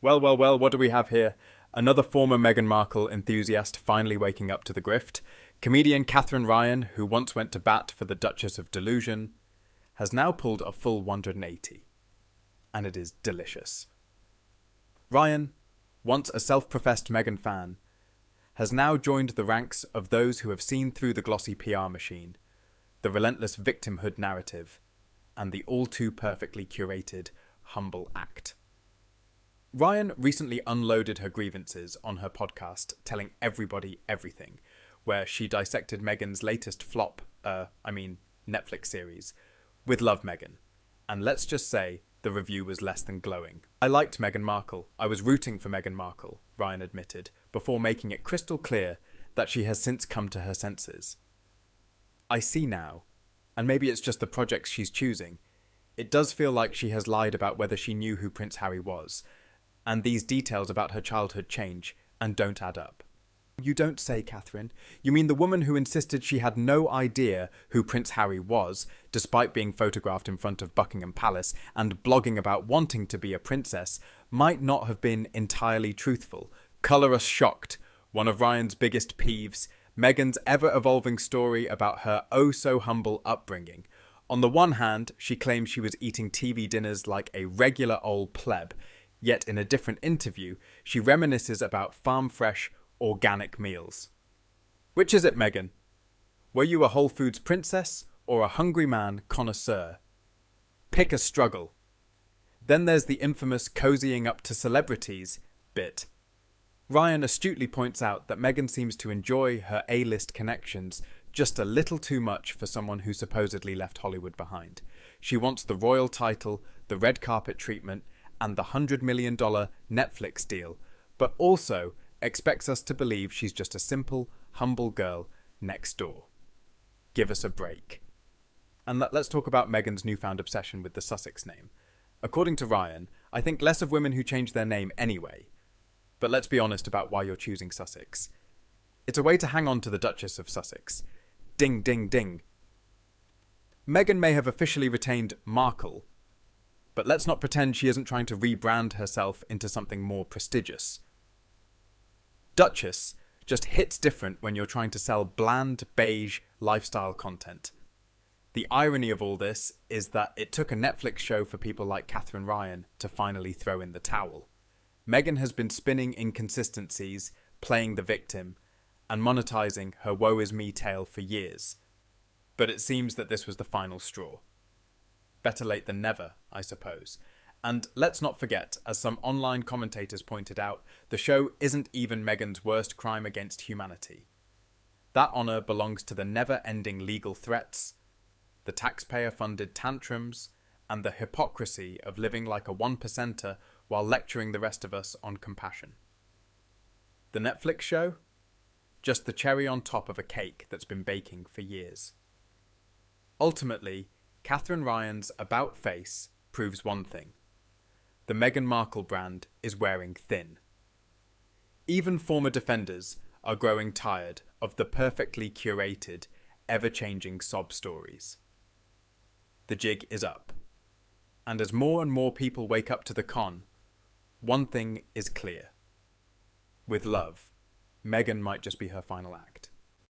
Well, what do we have here? Another former Meghan Markle enthusiast finally waking up to the grift. Comedian Katherine Ryan, who once went to bat for the Duchess of Delusion, has now pulled a full 180. And it is delicious. Ryan, once a self-professed Meghan fan, has now joined the ranks of those who have seen through the glossy PR machine, the relentless victimhood narrative, and the all-too-perfectly curated humble act. Ryan recently unloaded her grievances on her podcast, Telling Everybody Everything, where she dissected Meghan's latest flop, Netflix series, With Love Meghan. And let's just say, the review was less than glowing. I liked Meghan Markle. I was rooting for Meghan Markle, Ryan admitted, before making it crystal clear that she has since come to her senses. I see now, and maybe it's just the projects she's choosing. It does feel like she has lied about whether she knew who Prince Harry was, and these details about her childhood change and don't add up. You don't say, Katherine. You mean the woman who insisted she had no idea who Prince Harry was, despite being photographed in front of Buckingham Palace and blogging about wanting to be a princess, might not have been entirely truthful. Colour us shocked. One of Ryan's biggest peeves, Meghan's ever-evolving story about her oh-so-humble upbringing. On the one hand, she claims she was eating TV dinners like a regular old pleb, yet in a different interview, she reminisces about farm-fresh, organic meals. Which is it, Meghan? Were you a Whole Foods princess or a hungry man connoisseur? Pick a struggle. Then there's the infamous cozying up to celebrities bit. Ryan astutely points out that Meghan seems to enjoy her A-list connections just a little too much for someone who supposedly left Hollywood behind. She wants the royal title, the red carpet treatment, and the $100 million Netflix deal, but also expects us to believe she's just a simple, humble girl next door. Give us a break. And let's talk about Meghan's newfound obsession with the Sussex name. According to Ryan, I think less of women who change their name anyway. But let's be honest about why you're choosing Sussex. It's a way to hang on to the Duchess of Sussex. Ding, ding, ding. Meghan may have officially retained Markle, but let's not pretend she isn't trying to rebrand herself into something more prestigious. Duchess just hits different when you're trying to sell bland, beige lifestyle content. The irony of all this is that it took a Netflix show for people like Katherine Ryan to finally throw in the towel. Meghan has been spinning inconsistencies, playing the victim, and monetizing her woe is me tale for years. But it seems that this was the final straw. Better late than never, I suppose. And let's not forget, as some online commentators pointed out, the show isn't even Meghan's worst crime against humanity. That honour belongs to the never-ending legal threats, the taxpayer-funded tantrums, and the hypocrisy of living like a one-percenter while lecturing the rest of us on compassion. The Netflix show? Just the cherry on top of a cake that's been baking for years. Ultimately, Katherine Ryan's about face proves one thing. The Meghan Markle brand is wearing thin. Even former defenders are growing tired of the perfectly curated, ever-changing sob stories. The jig is up. And as more and more people wake up to the con, one thing is clear. With love, Meghan might just be her final act.